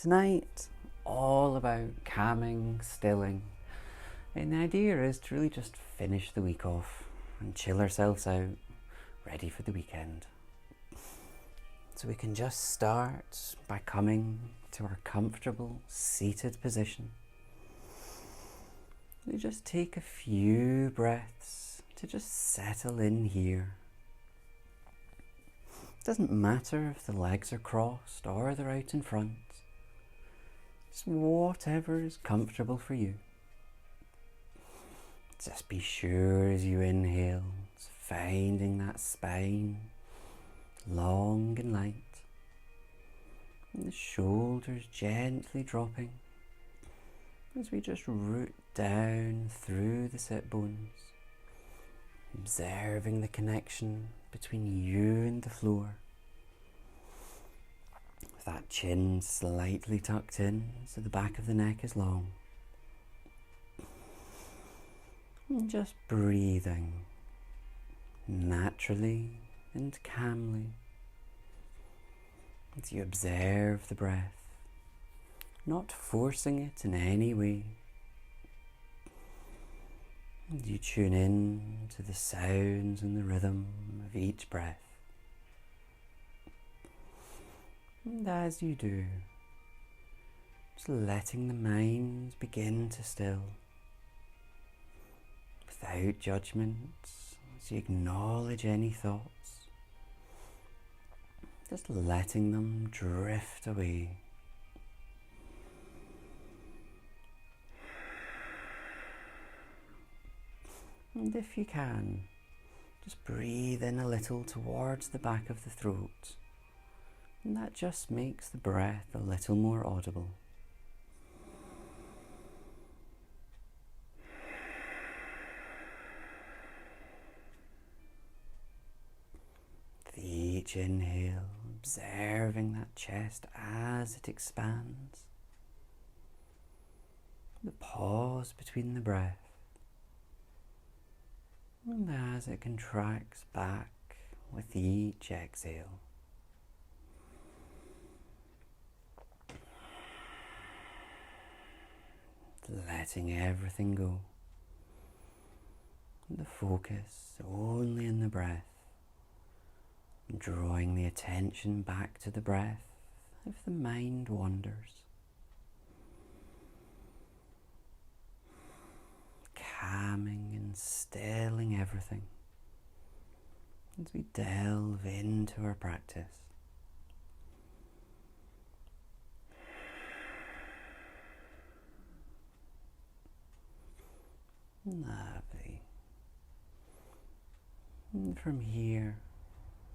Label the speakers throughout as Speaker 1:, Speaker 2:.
Speaker 1: Tonight, all about calming, stilling. And the idea is to really just finish the week off and chill ourselves out, ready for the weekend. So we can just start by coming to our comfortable seated position. We just take a few breaths to just settle in here. It doesn't matter if the legs are crossed or they're out in front. It's whatever is comfortable for you. Just be sure as you inhale, finding that spine long and light, and the shoulders gently dropping as we just root down through the sit bones, observing the connection between you and the floor. With that chin slightly tucked in so the back of the neck is long. And just breathing naturally and calmly as you observe the breath, not forcing it in any way. And you tune in to the sounds and the rhythm of each breath. And as you do, just letting the mind begin to still, without judgment, as you acknowledge any thoughts, just letting them drift away. And if you can, just breathe in a little towards the back of the throat, and that just makes the breath a little more audible. With each inhale, observing that chest as it expands, the pause between the breath, and as it contracts back with each exhale. Letting everything go, the focus only in the breath, drawing the attention back to the breath if the mind wanders. Calming and stilling everything as we delve into our practice. Lovely. And from here,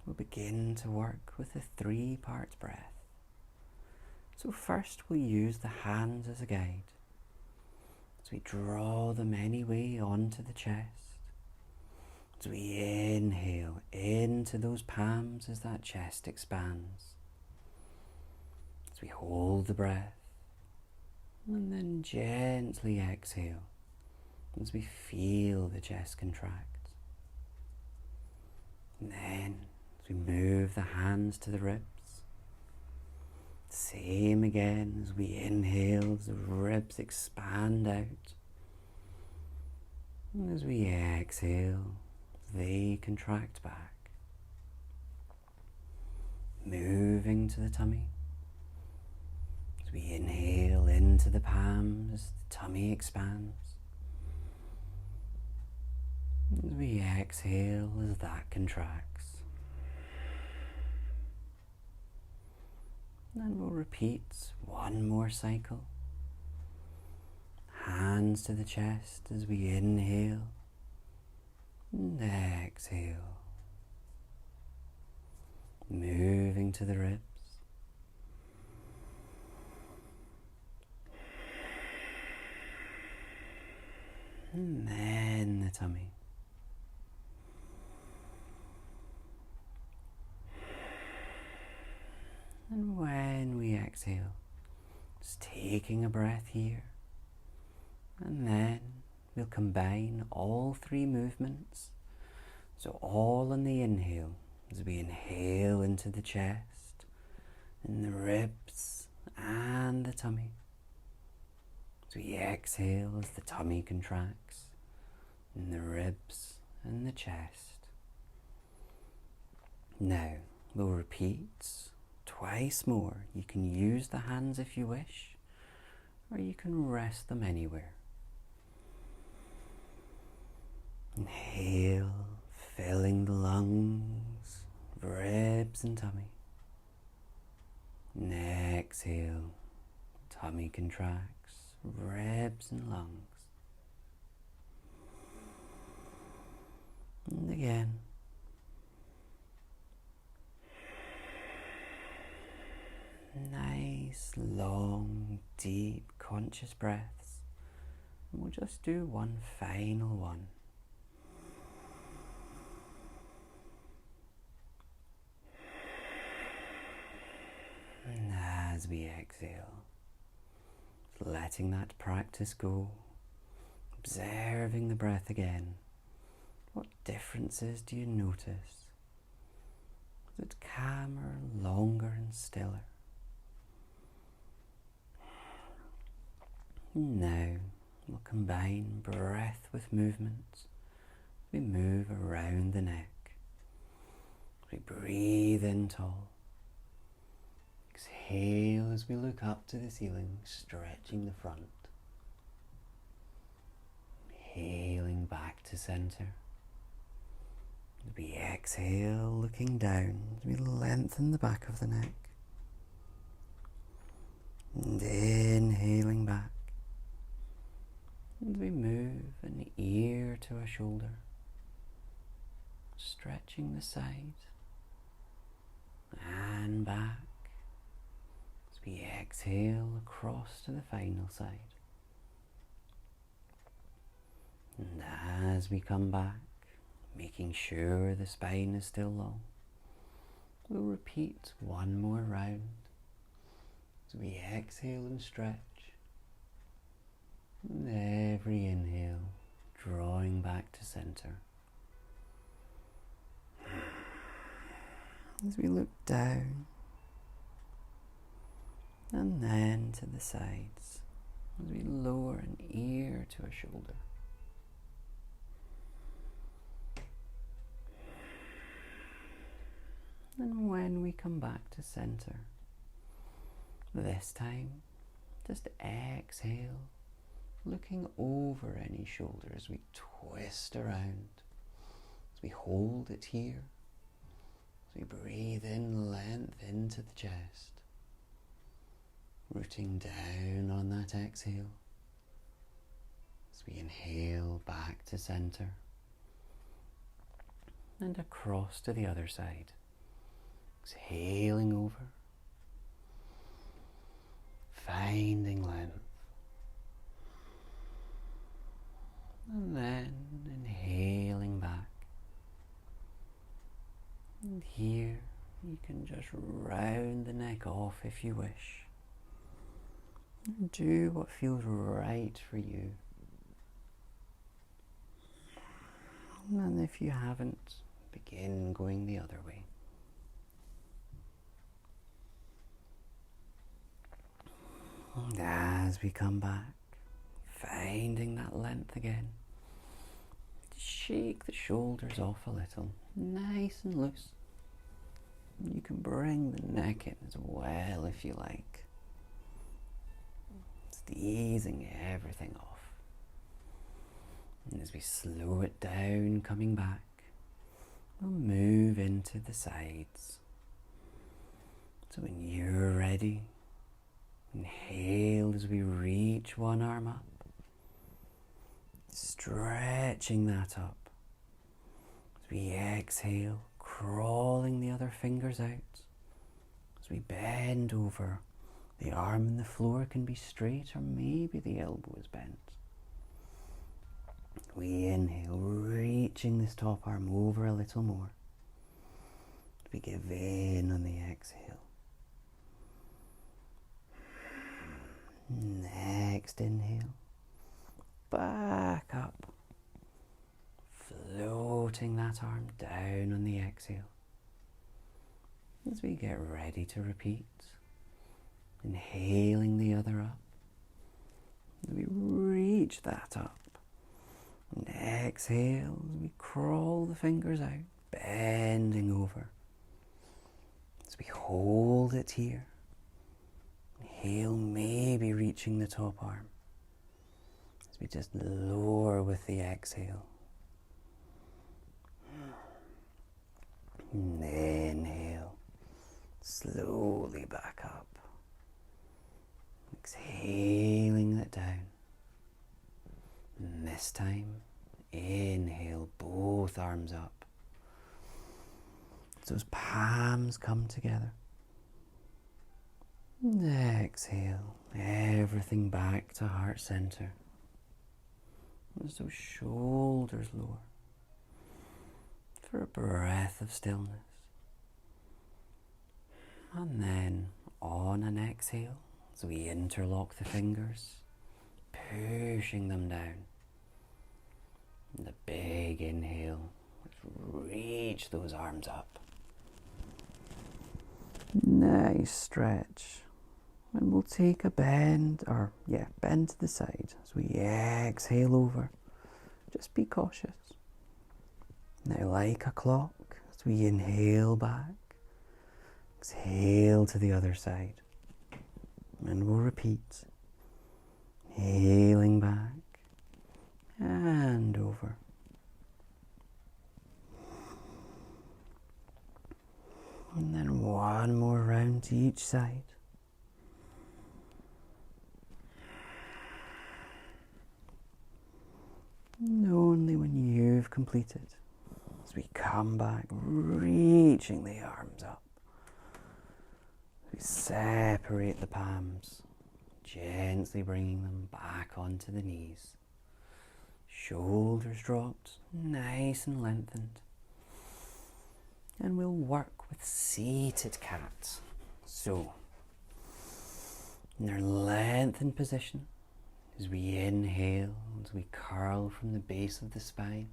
Speaker 1: we'll begin to work with a 3-part breath. So first we'll use the hands as a guide, as we draw them anyway onto the chest. As we inhale into those palms as that chest expands. As we hold the breath, and then gently exhale as we feel the chest contract. And then as we move the hands to the ribs, same again as we inhale, as the ribs expand out. And as we exhale, they contract back. Moving to the tummy. As we inhale into the palms, the tummy expands. As we exhale, as that contracts. And then we'll repeat one more cycle. Hands to the chest as we inhale and exhale. Moving to the ribs. And then the tummy. And when we exhale, just taking a breath here, and then we'll combine all 3 movements. So all on the inhale, as we inhale into the chest and the ribs and the tummy. As we exhale, as the tummy contracts, and the ribs and the chest. Now, we'll repeat twice more. You can use the hands if you wish, or you can rest them anywhere. Inhale, filling the lungs, ribs and tummy. And exhale, tummy contracts, ribs and lungs. And again. Nice, long, deep, conscious breaths. And we'll just do one final one. And as we exhale, letting that practice go, observing the breath again, what differences do you notice? Is it calmer, longer and stiller? Now we'll combine breath with movement. We move around the neck. We breathe in tall. Exhale as we look up to the ceiling, stretching the front. Inhaling back to center. As we exhale, looking down, as we lengthen the back of the neck. And inhaling back. And we move an ear to a shoulder, stretching the side and back as we exhale across to the final side. And as we come back, making sure the spine is still long, we'll repeat one more round as we exhale and stretch. And every inhale, drawing back to center. As we look down, and then to the sides, as we lower an ear to a shoulder. And when we come back to center, this time, just exhale, looking over any shoulder as we twist around, as we hold it here, as we breathe in length into the chest, rooting down on that exhale, as we inhale back to center, and across to the other side, exhaling over, finding length. And then inhaling back. And here you can just round the neck off if you wish. And do what feels right for you. And if you haven't, begin going the other way. And as we come back, finding that length again, shake the shoulders off a little, nice and loose. You can bring the neck in as well if you like. Just easing everything off. And as we slow it down, coming back, we'll move into the sides. So when you're ready, inhale as we reach one arm up. Stretching that up. As we exhale, crawling the other fingers out. As we bend over, the arm and the floor can be straight, or maybe the elbow is bent. We inhale, reaching this top arm over a little more. As we give in on the exhale. Next inhale. Back up, floating that arm down on the exhale. As we get ready to repeat, inhaling the other up. As we reach that up. And exhale as we crawl the fingers out, bending over. As we hold it here. Inhale, maybe reaching the top arm. As we just lower with the exhale. And inhale, slowly back up. Exhaling it down. And this time, inhale, both arms up. As those palms come together. And exhale, everything back to heart center. As those shoulders lower. For a breath of stillness. And then on an exhale, as we interlock the fingers, pushing them down. And a big inhale, let's reach those arms up. Nice stretch. And we'll take a bend, bend to the side as we exhale over. Just be cautious. Now, like a clock, as we inhale back, exhale to the other side. And we'll repeat. Inhaling back and over. And then one more round to each side. And only when you've completed, as we come back, reaching the arms up. We separate the palms, gently bringing them back onto the knees. Shoulders dropped, nice and lengthened. And we'll work with seated cat. So, in our lengthened position, as we inhale, as we curl from the base of the spine,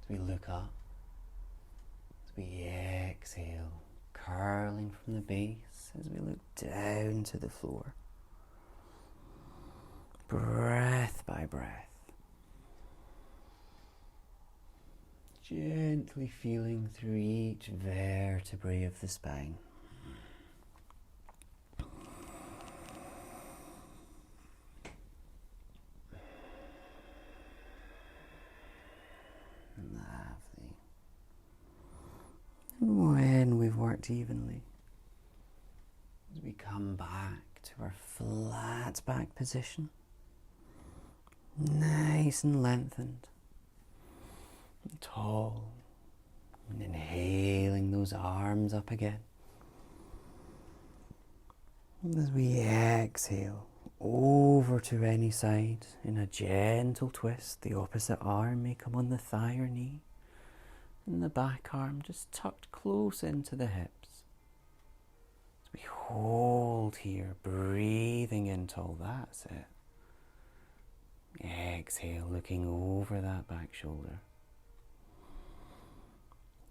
Speaker 1: as we look up, as we exhale, curling from the base, as we look down to the floor. Breath by breath. Gently feeling through each vertebrae of the spine. Lovely. And when we've worked evenly, as we come back to our flat back position, nice and lengthened. Tall, and inhaling those arms up again. And as we exhale over to any side in a gentle twist, the opposite arm may come on the thigh or knee, and the back arm just tucked close into the hips. As we hold here, breathing in tall, that's it. Exhale, looking over that back shoulder.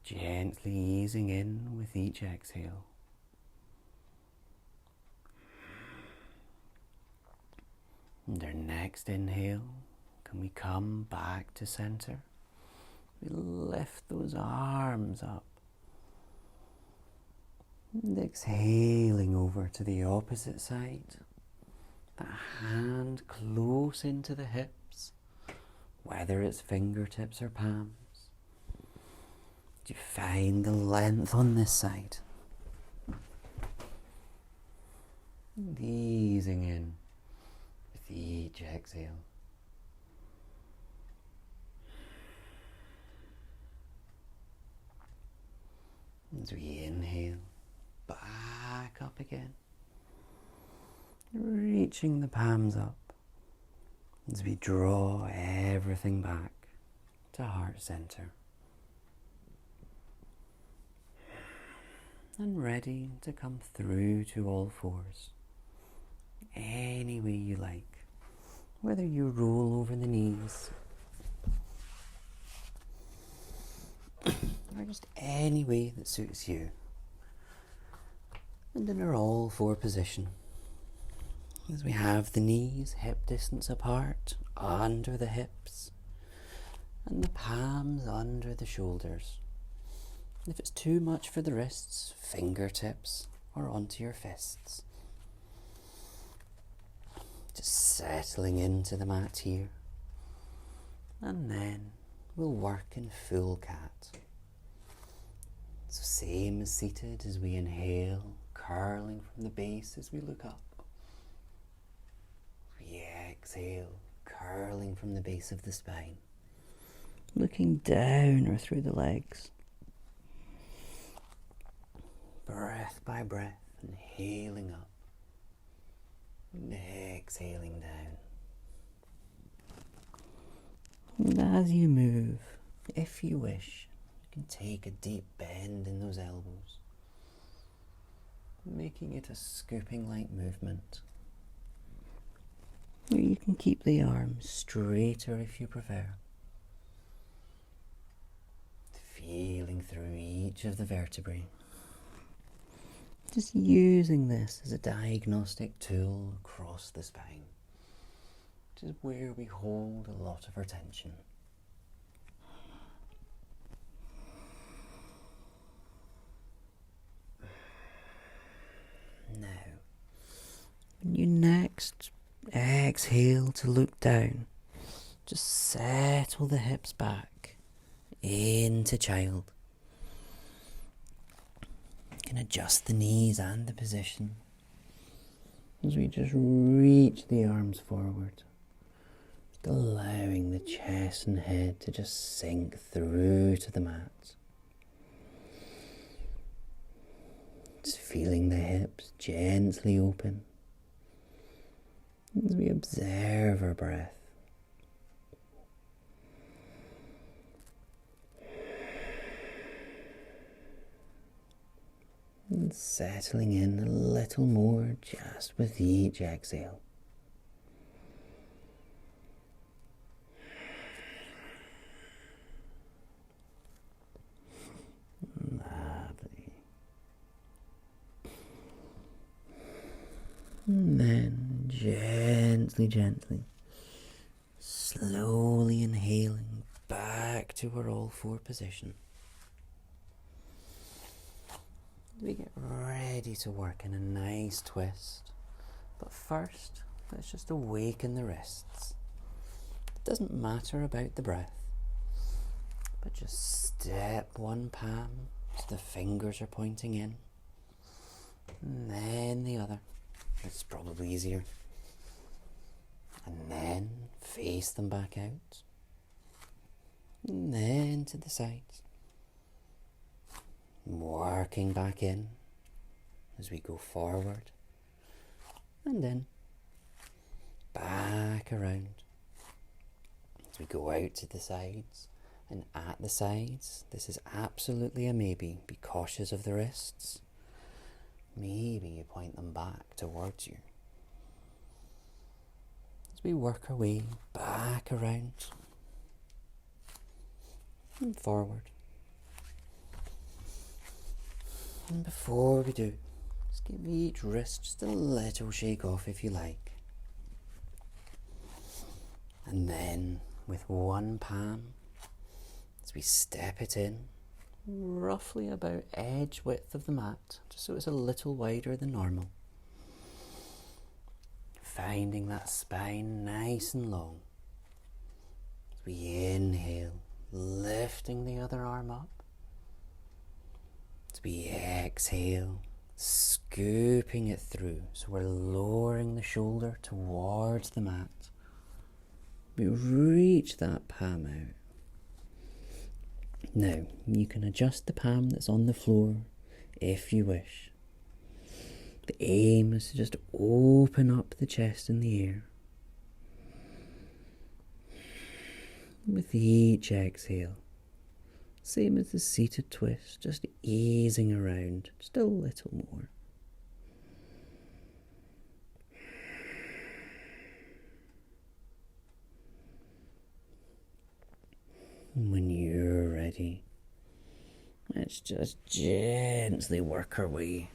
Speaker 1: Gently easing in with each exhale. And our next inhale, can we come back to center? We lift those arms up. And exhaling over to the opposite side. That hand close into the hips, whether it's fingertips or palms. Do you find the length on this side? And easing in with each exhale. As we inhale, back up again. Reaching the palms up as we draw everything back to heart center. And ready to come through to all fours, any way you like, whether you roll over the knees or just any way that suits you. And in our all four position, as we have the knees hip distance apart, under the hips, and the palms under the shoulders. If it's too much for the wrists, fingertips or onto your fists. Just settling into the mat here. And then we'll work in full cat. So same as seated, as we inhale, curling from the base as we look up. We exhale, curling from the base of the spine. Looking down or through the legs. Breath by breath, inhaling up and exhaling down. And as you move, if you wish, you can take a deep bend in those elbows, making it a scooping-like movement. Or you can keep the arms straighter if you prefer. Feeling through each of the vertebrae. Just using this as a diagnostic tool across the spine, which is where we hold a lot of our tension. Now, when you next exhale to look down, just settle the hips back into child. You can adjust the knees and the position as we just reach the arms forward, just allowing the chest and head to just sink through to the mat. Just feeling the hips gently open as we observe our breath. And settling in a little more just with each exhale. Lovely. And then gently, slowly inhaling back to our all four position. We get ready to work in a nice twist, but first let's just awaken the wrists. It doesn't matter about the breath, but just step one palm so the fingers are pointing in, and then the other. It's probably easier. And then face them back out, and then to the sides. Working back in as we go forward and in, back around as we go out to the sides. And at the sides, this is absolutely a maybe. Be cautious of the wrists. Maybe you point them back towards you as we work our way back around and forward. And before we do, just give each wrist just a little shake off if you like. And then with one palm, as we step it in, roughly about edge width of the mat, just so it's a little wider than normal. Finding that spine nice and long. As we inhale, lifting the other arm up. As we exhale, scooping it through, so we're lowering the shoulder towards the mat. We reach that palm out. Now, you can adjust the palm that's on the floor if you wish. The aim is to just open up the chest in the air. With each exhale, same as the seated twist, just easing around just a little more. When you're ready, let's just gently work our way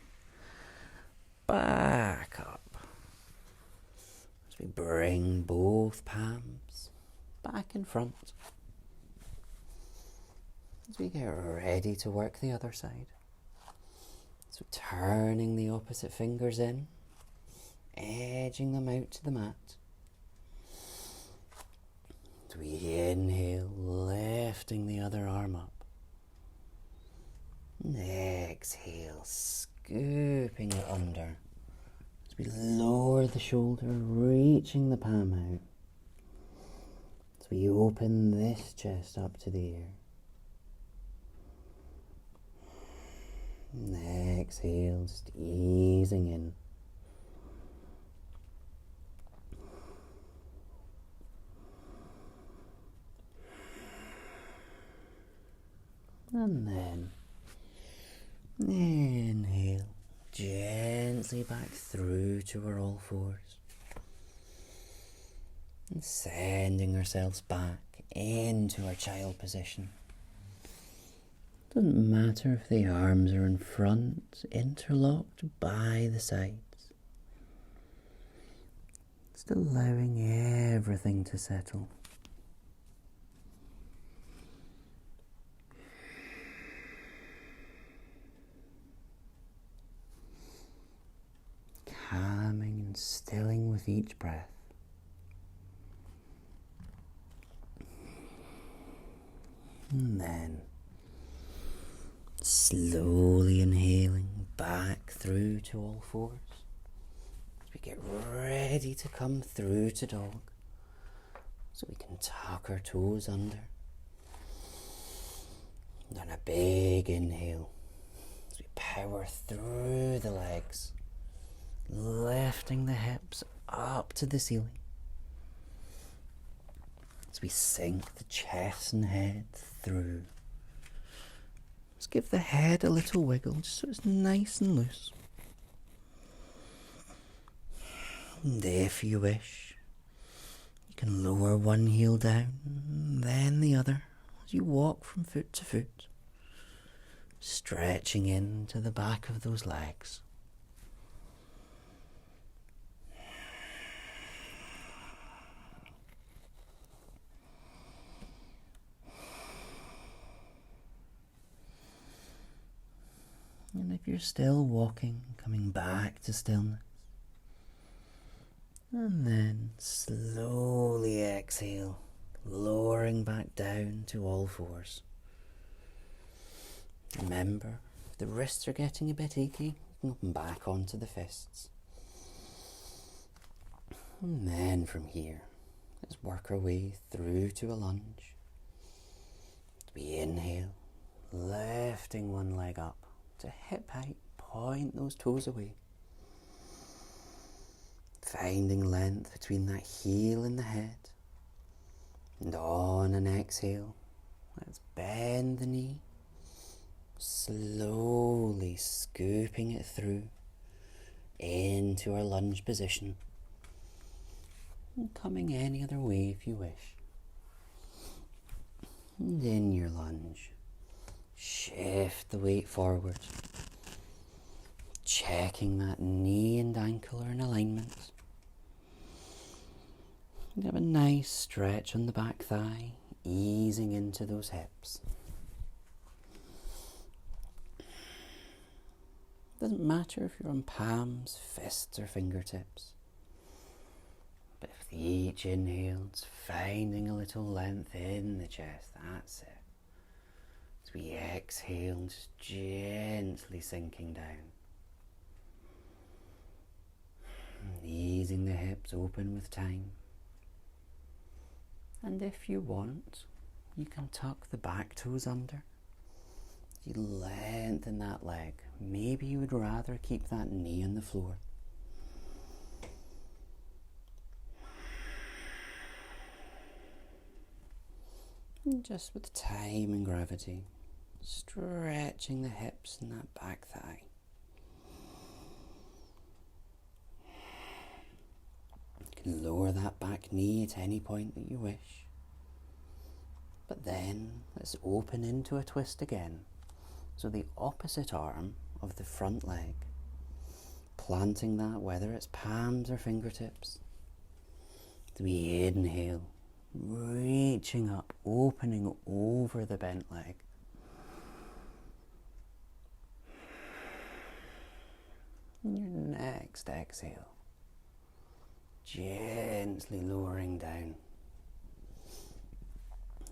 Speaker 1: back up. As we bring both palms back in front. As we get ready to work the other side. So turning the opposite fingers in, edging them out to the mat. As we inhale, lifting the other arm up. And exhale, scooping it under. As we lower the shoulder, reaching the palm out. As we open this chest up to the ear. And exhale, just easing in. And then inhale, gently back through to our all fours. And sending ourselves back into our child position. Doesn't matter if the arms are in front, interlocked by the sides. Just allowing everything to settle. Calming and stilling with each breath. And then slowly inhaling back through to all fours. As we get ready to come through to dog. So we can tuck our toes under. And then a big inhale. As we power through the legs. Lifting the hips up to the ceiling. As we sink the chest and head through. Just give the head a little wiggle, just so it's nice and loose. And if you wish, you can lower one heel down, then the other, as you walk from foot to foot, stretching into the back of those legs. And if you're still walking, coming back to stillness. And then slowly exhale, lowering back down to all fours. Remember, if the wrists are getting a bit achy, you can come back onto the fists. And then from here, let's work our way through to a lunge. We inhale, lifting one leg up to hip height, point those toes away. Finding length between that heel and the head. And on an exhale, let's bend the knee, slowly scooping it through into our lunge position. And coming any other way if you wish. And in your lunge, shift the weight forward, checking that knee and ankle are in alignment. And have a nice stretch on the back thigh, easing into those hips. Doesn't matter if you're on palms, fists or fingertips. But with each inhale, it's finding a little length in the chest, that's it. As we exhale, just gently sinking down. And easing the hips open with time. And if you want, you can tuck the back toes under. You lengthen that leg. Maybe you would rather keep that knee on the floor. And just with time and gravity, stretching the hips and that back thigh. You can lower that back knee at any point that you wish. But then let's open into a twist again. So the opposite arm of the front leg planting that, whether it's palms or fingertips. As we inhale, reaching up, opening over the bent leg. And your next exhale, gently lowering down.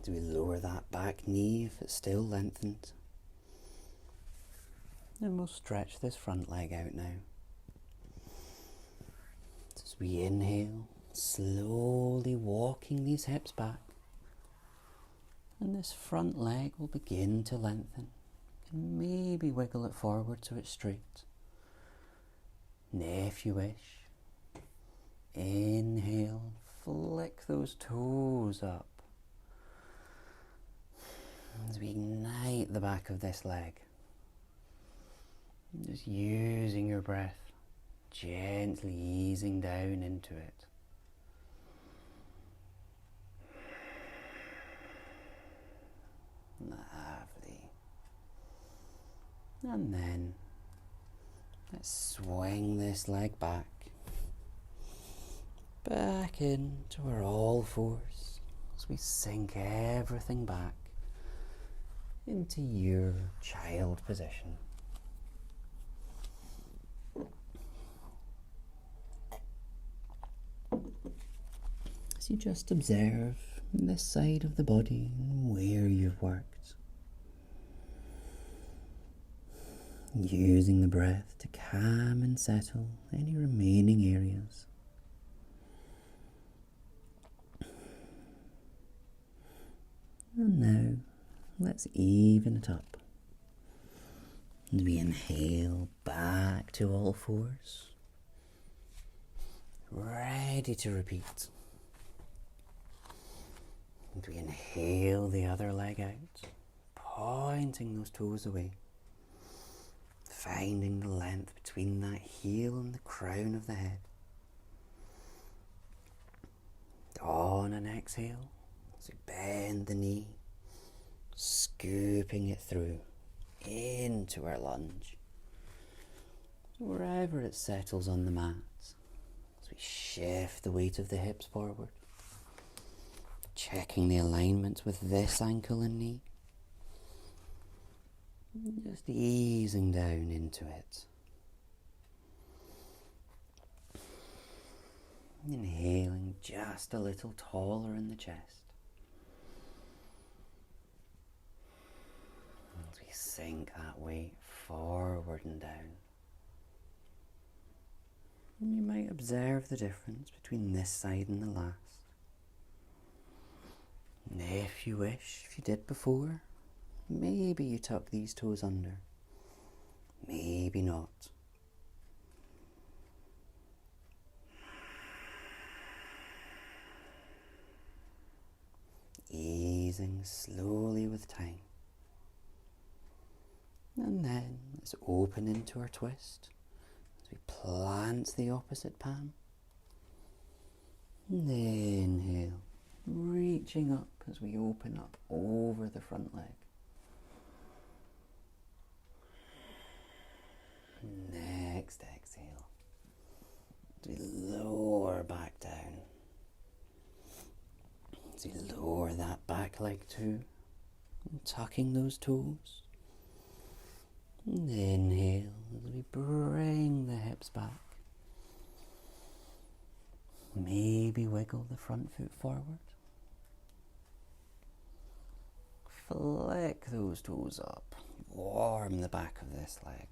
Speaker 1: As we lower that back knee if it's still lengthened. And we'll stretch this front leg out now. As we inhale, slowly walking these hips back. And this front leg will begin to lengthen. And maybe wiggle it forward so it's straight. And if you wish, inhale, flick those toes up. As we ignite the back of this leg. Just using your breath, gently easing down into it. Lovely. And then let's swing this leg back into our all fours as we sink everything back into your child position. As you just observe this side of the body and where you've worked. Using the breath to calm and settle any remaining areas. And now, let's even it up. As we inhale back to all fours. Ready to repeat. And we inhale the other leg out, pointing those toes away. Finding the length between that heel and the crown of the head. On an exhale, as we bend the knee, scooping it through into our lunge. Wherever it settles on the mat, as we shift the weight of the hips forward, checking the alignment with this ankle and knee. Just easing down into it. Inhaling just a little taller in the chest. As we sink that weight forward and down. And you might observe the difference between this side and the last. And if you wish, if you did before, maybe you tuck these toes under. Maybe not. Easing slowly with time. And then let's open into our twist as we plant the opposite palm. And inhale, reaching up as we open up over the front leg. Next exhale, as we lower back down. As we lower that back leg too, and tucking those toes. And inhale as we bring the hips back. Maybe wiggle the front foot forward. Flick those toes up. Warm the back of this leg.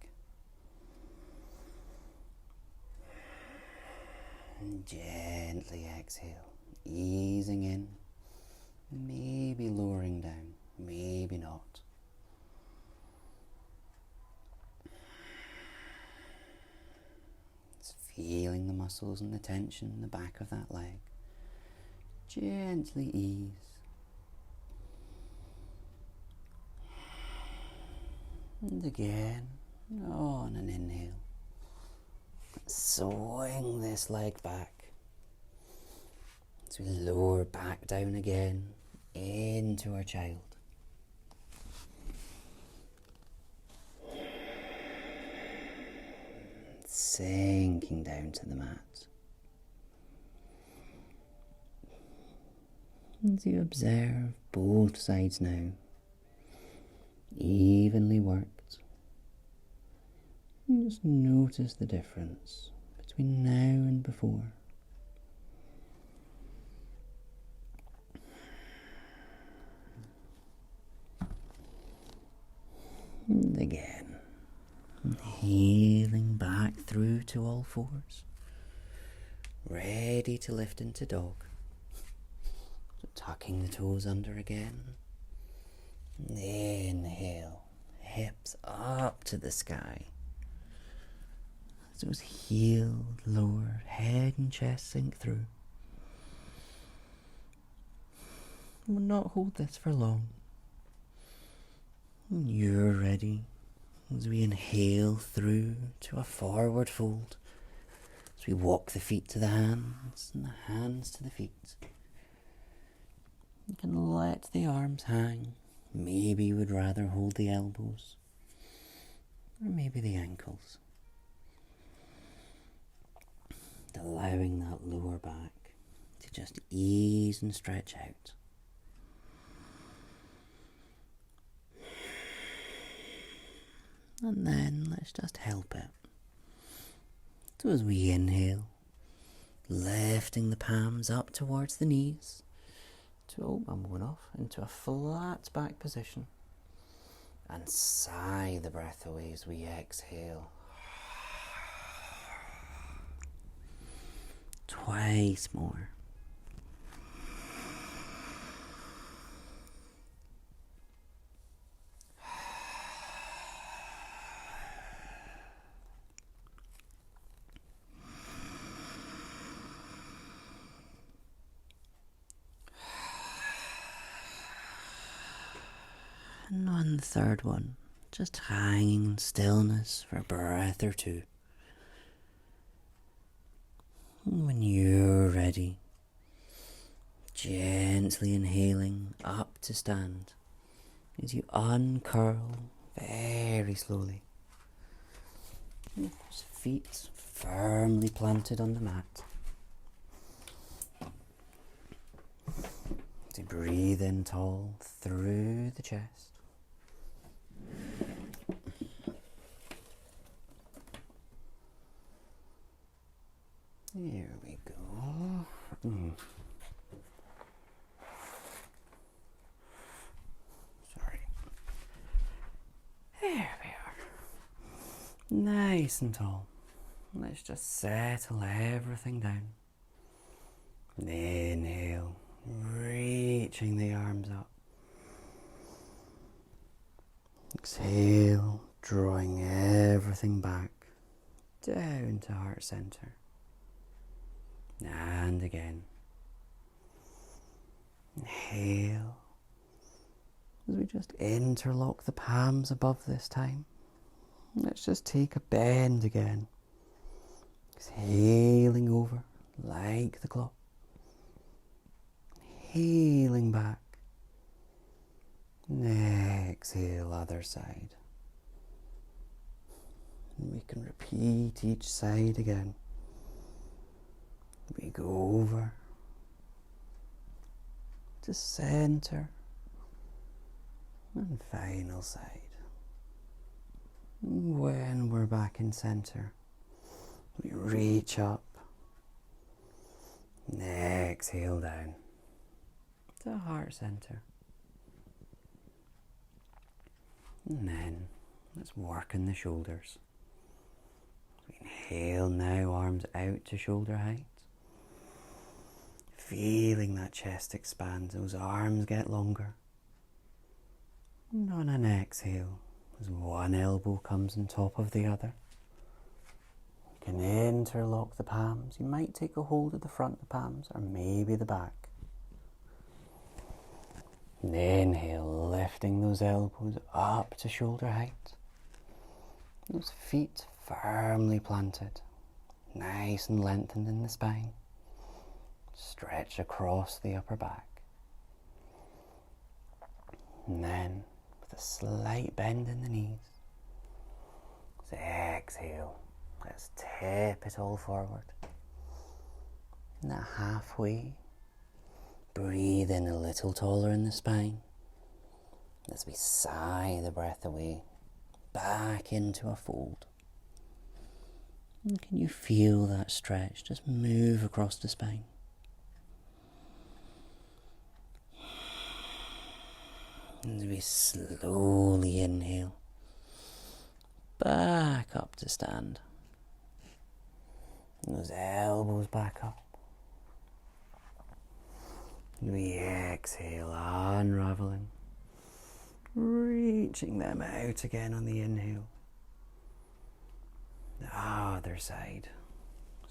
Speaker 1: And gently exhale, easing in, maybe lowering down, maybe not. It's feeling the muscles and the tension in the back of that leg. Gently ease. And again, on an inhale. Swing this leg back as we lower back down again into our child. sinking down to the mat. As you observe both sides now, evenly worked, and just notice the difference between now and before. And again, healing back through to all fours, ready to lift into dog. So tucking the toes under again. Inhale, hips up to the sky. As those healed lower head and chest sink through. We'll not hold this for long. When you're ready, as we inhale through to a forward fold, as we walk the feet to the hands and the hands to the feet. You can let the arms hang. Maybe you would rather hold the elbows, or maybe the ankles. Allowing that lower back to just ease and stretch out. And then let's just help it. So as we inhale, lifting the palms up towards the knees, I'm going off, into a flat back position. And sigh the breath away as we exhale. Twice more. And on the third one, just hanging in stillness for a breath or two. And when you're ready, gently inhaling up to stand as you uncurl very slowly. Those feet firmly planted on the mat. To breathe in tall through the chest. Here we go. Sorry. There we are. Nice and tall. Let's just settle everything down. Inhale, reaching the arms up. Exhale, drawing everything back down to heart center. And again. Inhale. As we just interlock the palms above this time. Let's just take a bend again. Exhaling over like the clock. Healing back. And exhale, other side. And we can repeat each side again. We go over to center and final side. When we're back in center, we reach up and exhale down to heart center. And then let's work in the shoulders. We inhale now, arms out to shoulder height. Feeling that chest expand, those arms get longer. And on an exhale, as one elbow comes on top of the other, you can interlock the palms. You might take a hold of the front of the palms, or maybe the back. And inhale, lifting those elbows up to shoulder height. Those feet firmly planted, nice and lengthened in the spine. Stretch across the upper back. And then, with a slight bend in the knees, exhale, let Just tip it all forward. And that halfway, breathe in a little taller in the spine as we sigh the breath away, back into a fold. And can you feel that stretch just move across the spine? As we slowly inhale, back up to stand. And those elbows back up. And we exhale, unraveling, reaching them out again on the inhale. The other side.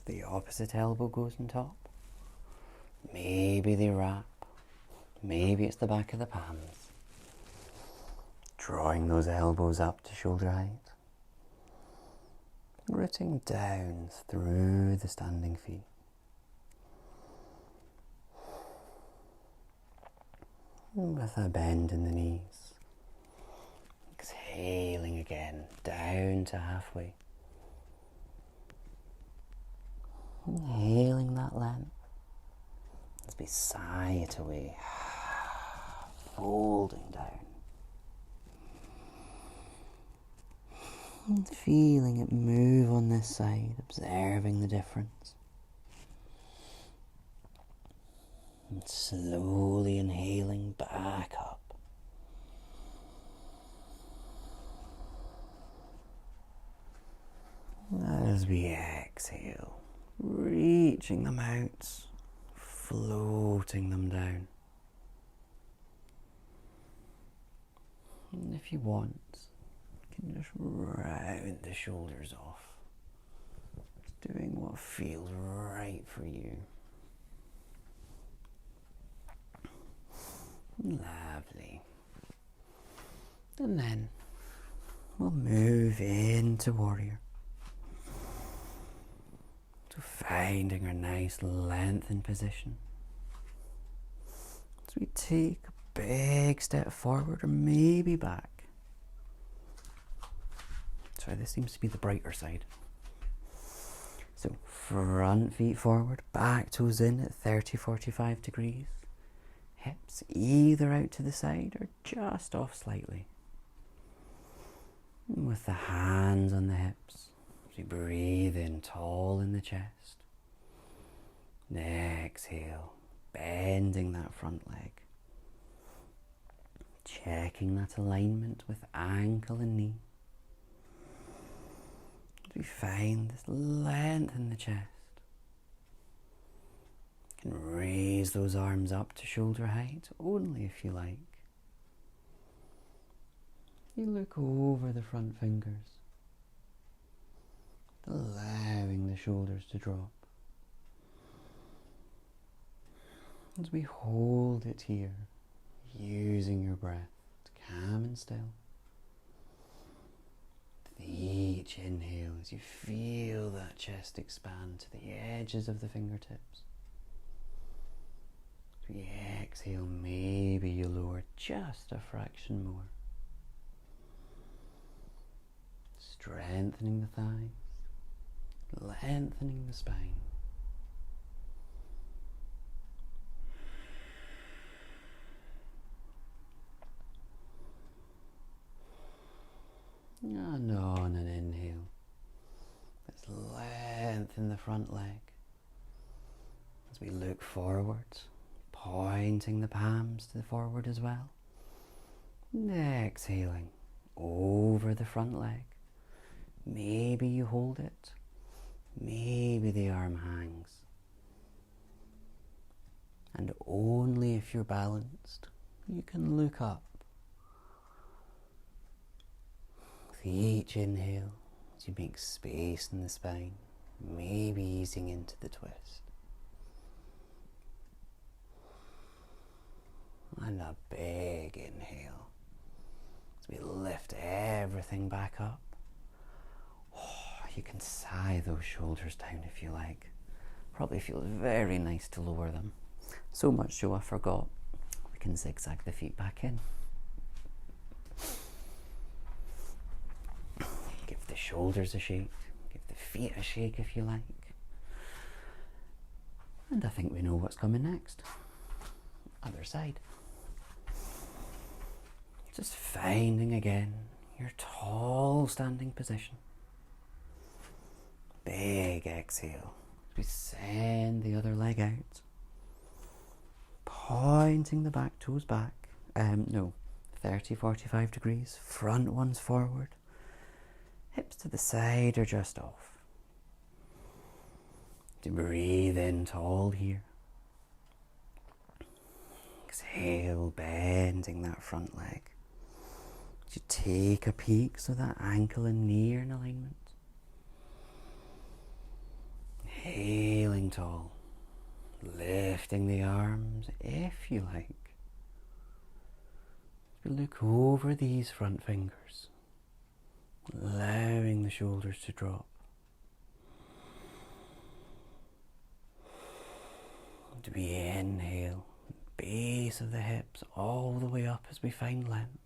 Speaker 1: The opposite elbow goes on top. Maybe they wrap. Maybe it's the back of the palms. Drawing those elbows up to shoulder height. Rooting down through the standing feet. And with a bend in the knees. Exhaling again, down to halfway. Inhaling that length as we sigh it away, folding down. And feeling it move on this side, observing the difference. And slowly inhaling back up. As we exhale, reaching them out, floating them down. And if you want, you can just round the shoulders off. Just doing what feels right for you. Lovely. And then we'll move into warrior. So finding our nice lengthened position. So we take a big step forward or maybe back. Sorry, this seems to be the brighter side. So front feet forward, back toes in at 30-45 degrees. Hips either out to the side or just off slightly. And with the hands on the hips, as we breathe in tall in the chest. And exhale, bending that front leg. Checking that alignment with ankle and knee. As we find this length in the chest. You can raise those arms up to shoulder height, only if you like. You look over the front fingers, allowing the shoulders to drop. As we hold it here, using your breath to calm and still. With each inhale, as you feel that chest expand to the edges of the fingertips. As we exhale, maybe you lower just a fraction more. Strengthening the thighs, lengthening the spine. And on an inhale, let's lengthen the front leg as we look forwards, pointing the palms to the forward as well. And exhaling over the front leg. Maybe you hold it, maybe the arm hangs. And only if you're balanced, you can look up. With each inhale, as you make space in the spine, maybe easing into the twist. And a big inhale, as we lift everything back up. You can sigh those shoulders down if you like. Probably feels very nice to lower them. So much so I forgot. We can zigzag the feet back in. Give the shoulders a shake. Give the feet a shake if you like. And I think we know what's coming next. Other side. Just finding again your tall standing position. Big exhale. We send the other leg out. Pointing the back toes back. 30-45 degrees. Front ones forward. Hips to the side or just off. To breathe in tall here. Exhale, bending that front leg. You take a peek so that ankle and knee are in alignment. Inhaling tall. Lifting the arms if you like. We look over these front fingers. Allowing the shoulders to drop. And we inhale. Base of the hips all the way up as we find length.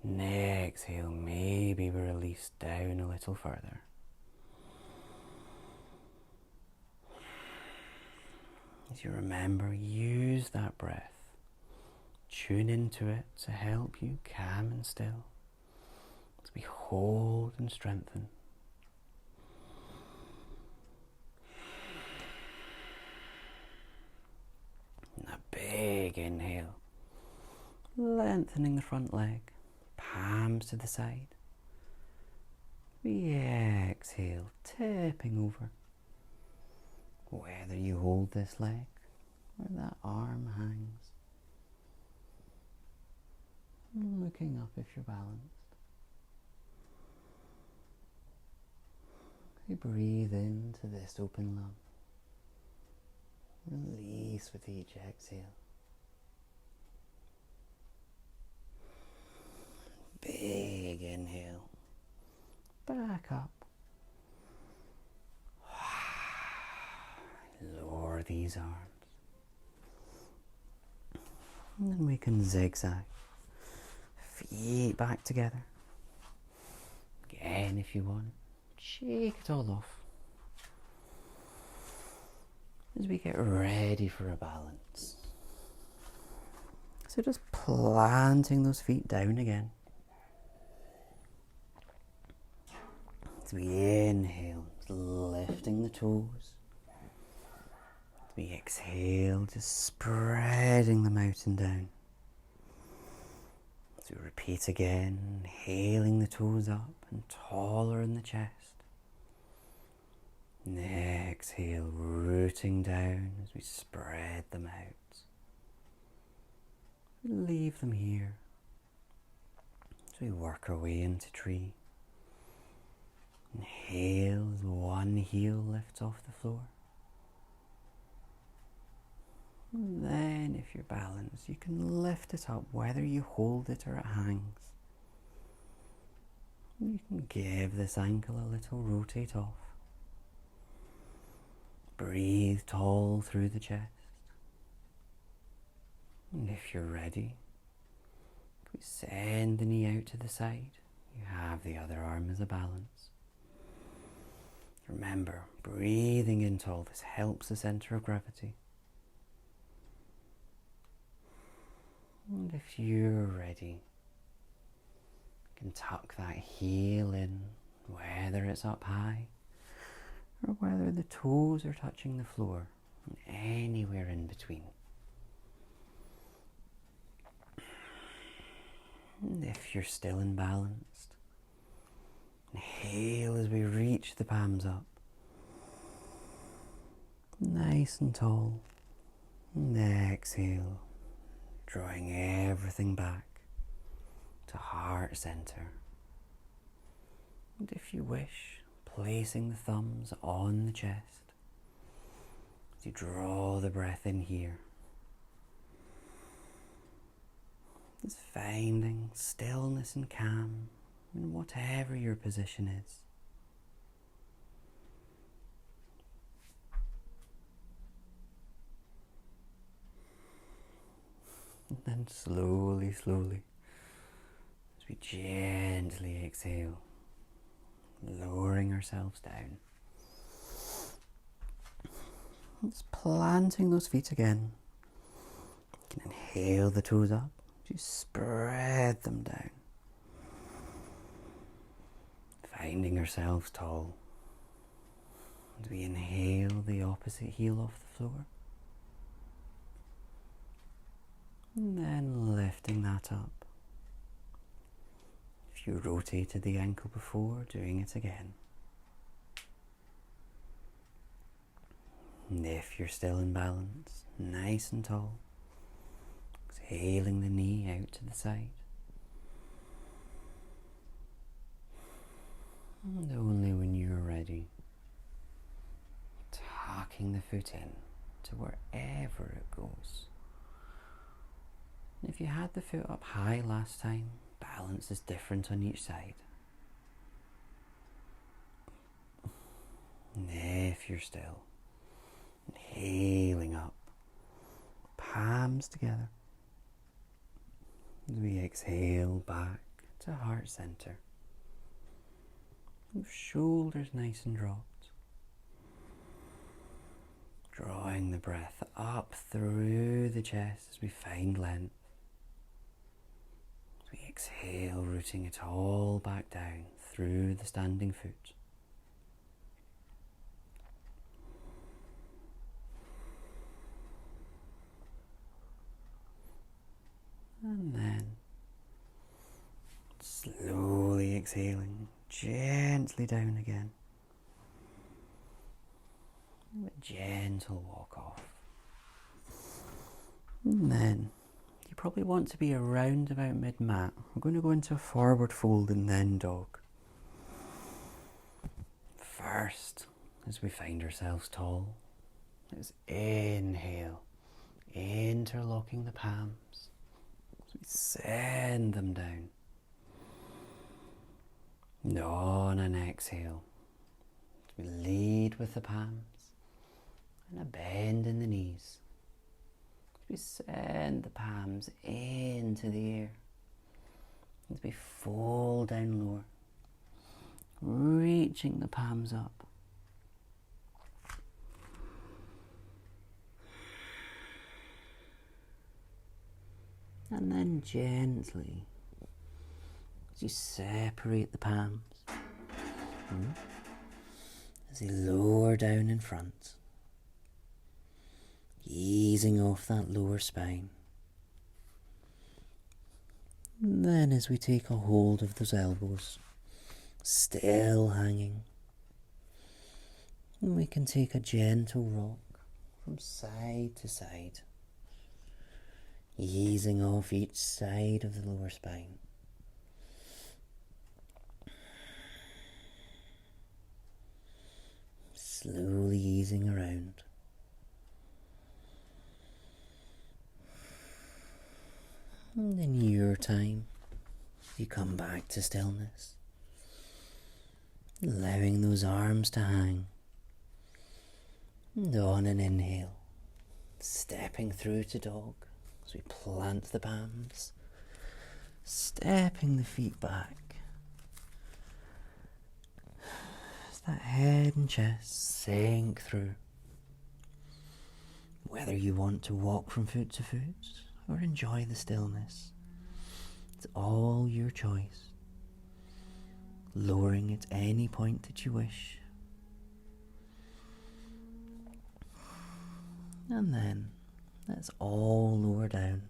Speaker 1: And exhale, maybe we release down a little further. As you remember, use that breath. Tune into it to help you calm and still. As we hold and strengthen. And a big inhale. Lengthening the front leg. Palms to the side. We exhale, tipping over. Whether you hold this leg or that arm hangs. Looking up if you're balanced. We breathe into this open lung. Release with each exhale. Big inhale. Back up. Lower these arms. And then we can zigzag. Feet back together. Again if you want. Shake it all off. As we get ready for a balance. So just planting those feet down again. As we inhale, lifting the toes. As we exhale, just spreading them out and down. As we repeat again, inhaling the toes up and taller in the chest. And exhale, rooting down as we spread them out. Leave them here as we work our way into tree. Inhale as one heel lifts off the floor. And then if you're balanced, you can lift it up whether you hold it or it hangs. You can give this ankle a little rotate off. Breathe tall through the chest. And if you're ready, we send the knee out to the side. You have the other arm as a balance. Remember, breathing in tall, this helps the center of gravity. And if you're ready, you can tuck that heel in, whether it's up high or whether the toes are touching the floor, and anywhere in between. And if you're still imbalanced, inhale as we reach the palms up. Nice and tall. And exhale, drawing everything back to heart center. And if you wish, placing the thumbs on the chest as you draw the breath in here. Just finding stillness and calm in whatever your position is. And then slowly, as we gently exhale, lowering ourselves down. Just planting those feet again. You can inhale the toes up, just spread them down. Finding ourselves tall. As we inhale the opposite heel off the floor. And then lifting that up. If you rotated the ankle before, doing it again. And if you're still in balance, nice and tall, exhaling the knee out to the side. And only when you're ready, tucking the foot in to wherever it goes. And if you had the foot up high last time, balance is different on each side. And if you're still, inhaling up, palms together. As we exhale back to heart center. With shoulders nice and dropped. Drawing the breath up through the chest as we find length. As we exhale, rooting it all back down through the standing foot. And then slowly exhaling, gently down again. A gentle walk off. And then you probably want to be around about mid-mat. We're going to go into a forward fold and then dog. First, as we find ourselves tall, let's inhale, interlocking the palms. We send them down. And on an exhale, we lead with the palms and a bend in the knees. We send the palms into the air as we fall down lower, reaching the palms up. And then gently, as you separate the palms, as they lower down in front, easing off that lower spine. And then as we take a hold of those elbows, still hanging, and we can take a gentle rock from side to side, easing off each side of the lower spine. Slowly easing around. And in your time, you come back to stillness, allowing those arms to hang. And on an inhale, stepping through to dog. As we plant the palms, stepping the feet back. As that head and chest sink through. Whether you want to walk from foot to foot or enjoy the stillness, it's all your choice. Lowering at any point that you wish. And then let's all lower down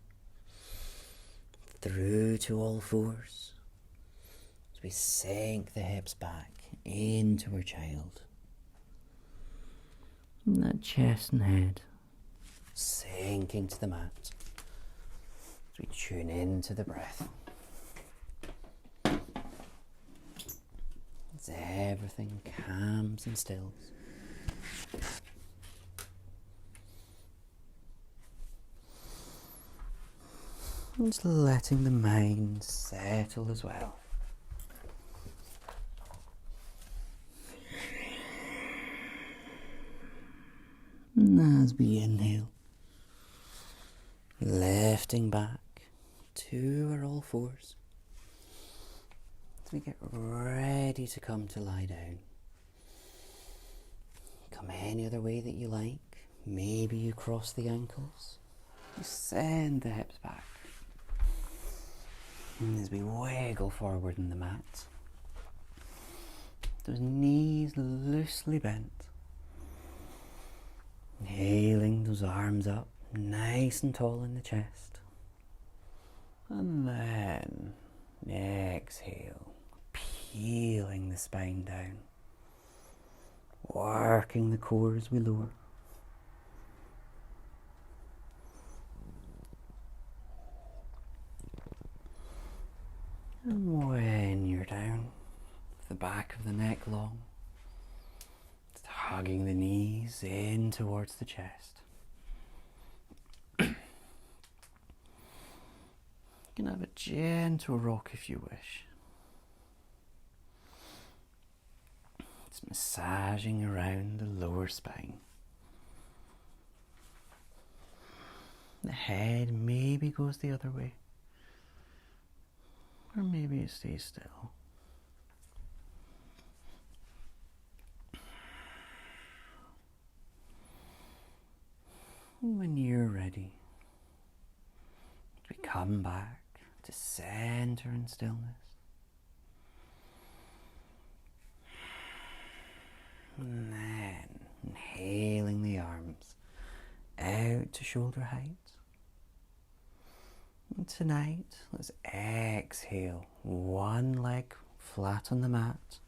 Speaker 1: through to all fours as we sink the hips back into our child. And that chest and head sinking to the mat as we tune into the breath. As everything calms and stills. And just letting the mind settle as well. And as we inhale, lifting back to our all fours. As we get ready to come to lie down. Come any other way that you like. Maybe you cross the ankles. You send the hips back. And as we wiggle forward in the mat, those knees loosely bent. Inhaling those arms up, nice and tall in the chest. And then exhale, peeling the spine down. Working the core as we lower. And when you're down, with the back of the neck long, just hugging the knees in towards the chest. You can have a gentle rock if you wish. It's massaging around the lower spine. The head maybe goes the other way. Or maybe it stays still. When you're ready, we come back to center and stillness. And then inhaling the arms out to shoulder height. And tonight, let's exhale one leg flat on the mat.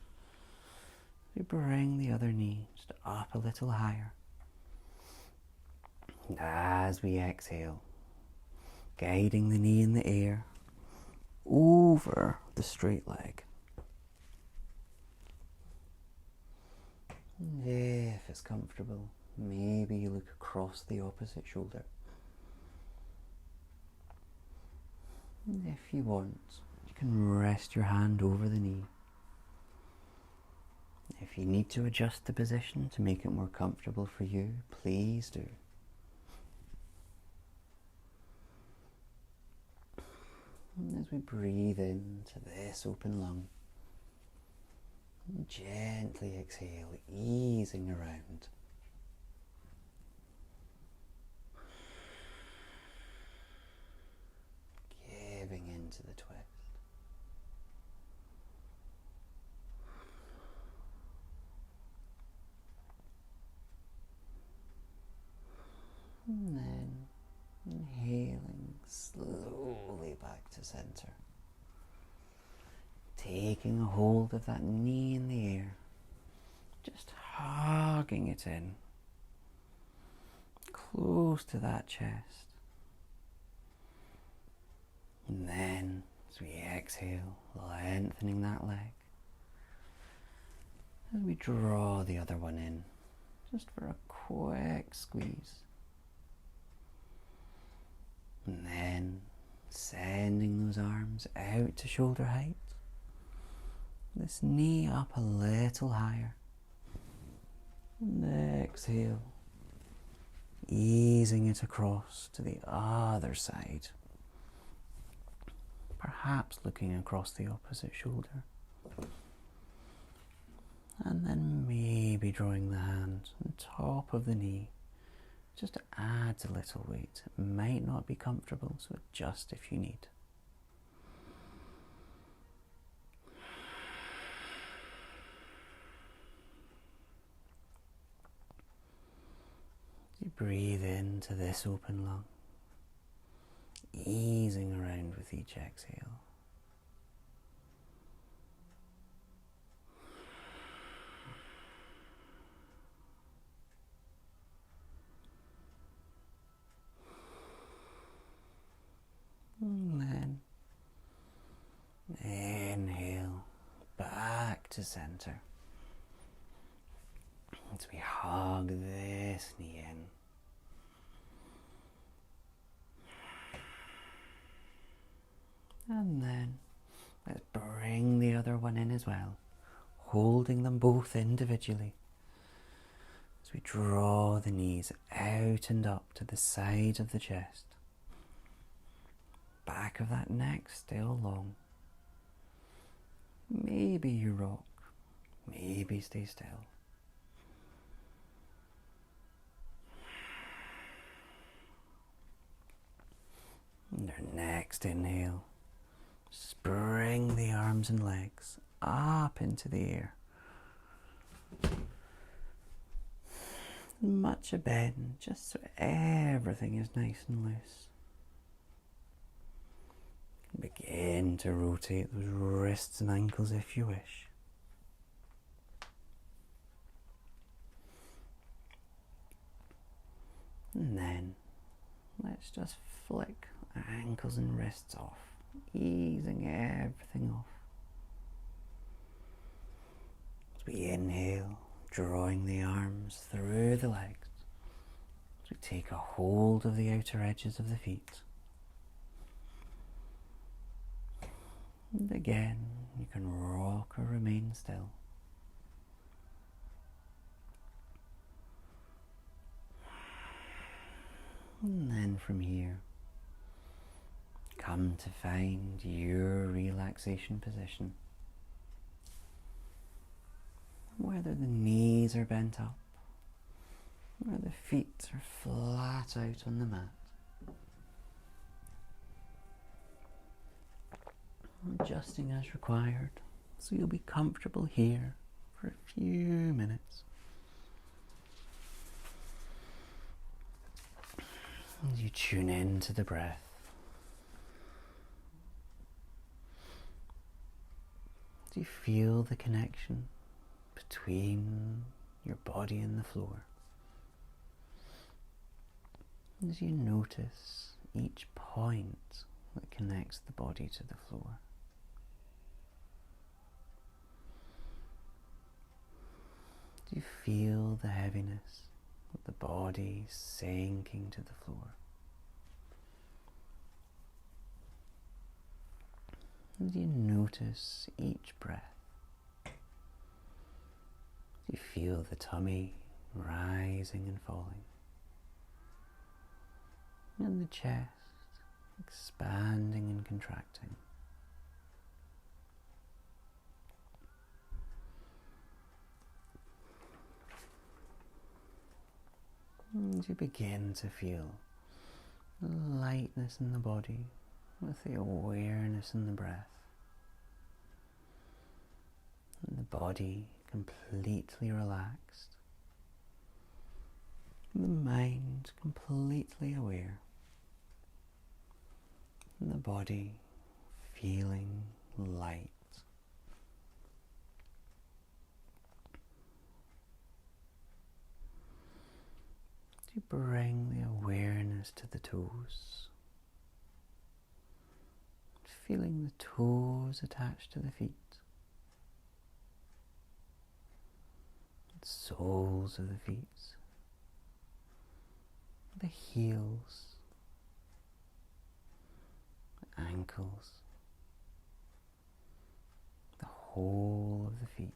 Speaker 1: We bring the other knee just up a little higher. And as we exhale, guiding the knee in the air over the straight leg. And if it's comfortable, maybe you look across the opposite shoulder. And if you want, you can rest your hand over the knee. If you need to adjust the position to make it more comfortable for you, please do. And as we breathe into this open lung, gently exhale, easing around. Giving into the twist. And then inhaling slowly back to center. Taking a hold of that knee in the air. Just hugging it in. Close to that chest. And then, as we exhale, lengthening that leg. As we draw the other one in, just for a quick squeeze. And then, sending those arms out to shoulder height. This knee up a little higher. And exhale, easing it across to the other side. Perhaps looking across the opposite shoulder. And then maybe drawing the hand on top of the knee, just to add a little weight. It might not be comfortable, so adjust if you need. You breathe into this open lung, easing around with each exhale. And then inhale back to center as we hug this knee in. And then let's bring the other one in as well, holding them both individually as we draw the knees out and up to the side of the chest. Back of that neck still long. maybe you rock, maybe stay still. And your next inhale, spring the arms and legs up into the air. Much a bend, just so everything is nice and loose. Begin to rotate those wrists and ankles if you wish. And then let's just flick ankles and wrists off, easing everything off. As we inhale, drawing the arms through the legs, as we take a hold of the outer edges of the feet. And again, you can rock or remain still. And then from here, come to find your relaxation position. Whether the knees are bent up, or the feet are flat out on the mat. Adjusting as required, so you'll be comfortable here for a few minutes. As you tune in to the breath, do you feel the connection between your body and the floor? As you notice each point that connects the body to the floor. Do you feel the heaviness of the body sinking to the floor? And do you notice each breath? Do you feel the tummy rising and falling? And the chest expanding and contracting? And you begin to feel the lightness in the body with the awareness in the breath. And the body completely relaxed. And the mind completely aware. And the body feeling light. You bring the awareness to the toes, feeling the toes attached to the feet, the soles of the feet, the heels, the ankles, the whole of the feet.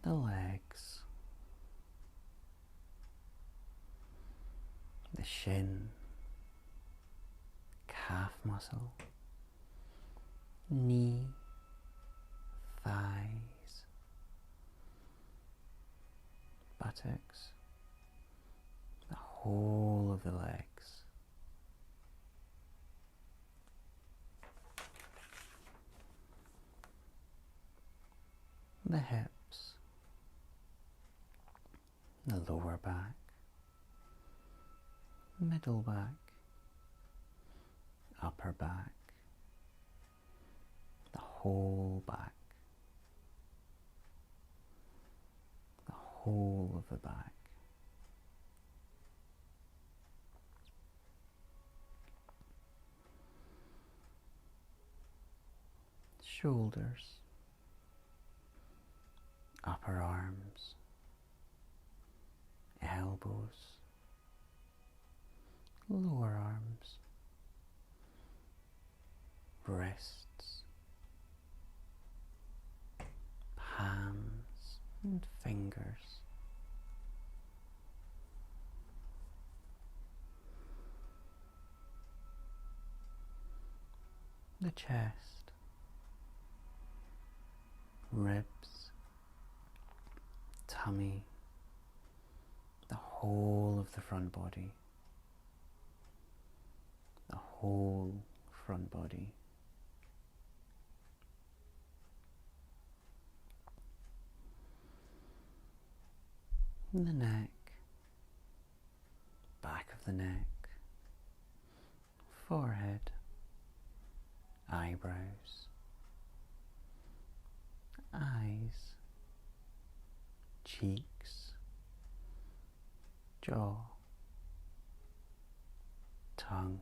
Speaker 1: The legs, the shin, calf muscle, knee, thighs, buttocks, the whole of the legs. The hips, the lower back, middle back, upper back, the whole back, the whole of the back. Shoulders, upper arms, elbows, lower arms, wrists, palms and fingers, . the chest, ribs, tummy, the whole of the front body, the whole front body. And the neck, back of the neck, forehead, eyebrows, eyes, cheeks, jaw, tongue,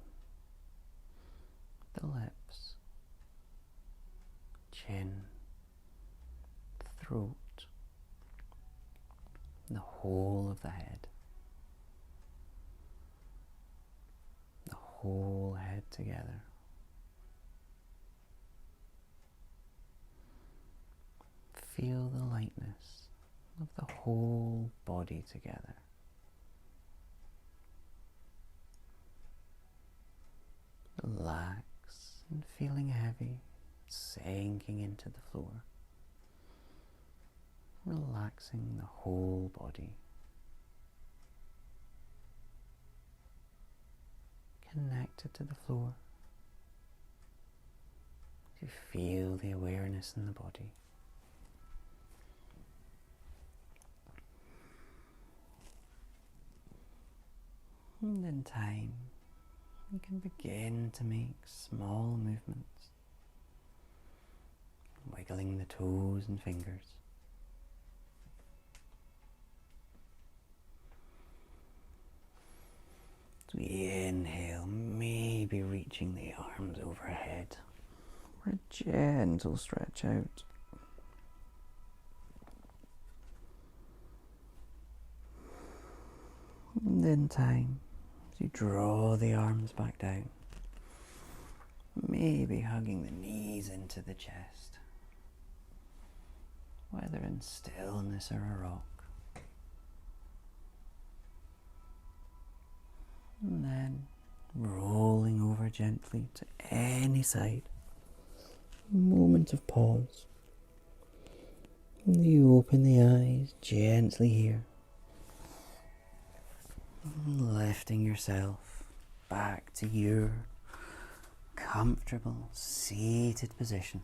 Speaker 1: the lips, chin, throat, the whole of the head, the whole head together. Feel the lightness of the whole body together. Relax and feeling heavy, sinking into the floor. Relaxing the whole body. Connected to the floor. You feel the awareness in the body. And in time, you can begin to make small movements, wiggling the toes and fingers. As we inhale, maybe reaching the arms overhead for a gentle stretch out. And in time, as you draw the arms back down, maybe hugging the knees into the chest, whether in stillness or a rock. And then rolling over gently to any side. A moment of pause. And you open the eyes gently here. Lifting yourself back to your comfortable seated position.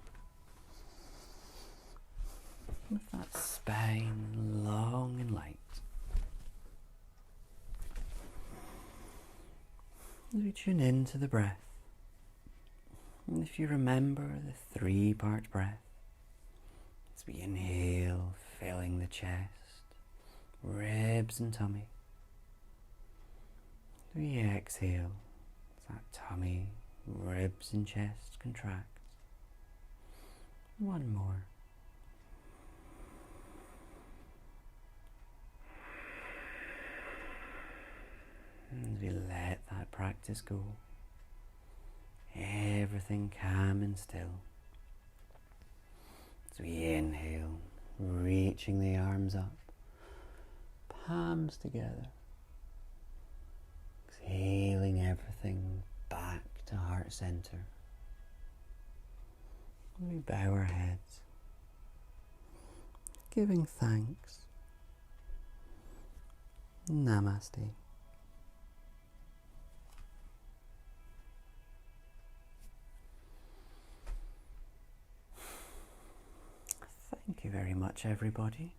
Speaker 1: With that spine long and light. As we tune into the breath, and if you remember the 3-part breath, as we inhale, filling the chest, ribs and tummy. As we exhale, as that tummy, ribs and chest contract. One more. And we let that practice go. Everything calm and still. As we inhale, reaching the arms up, palms together. Exhaling everything back to heart center. We bow our heads, giving thanks. Namaste. Thank you very much, everybody.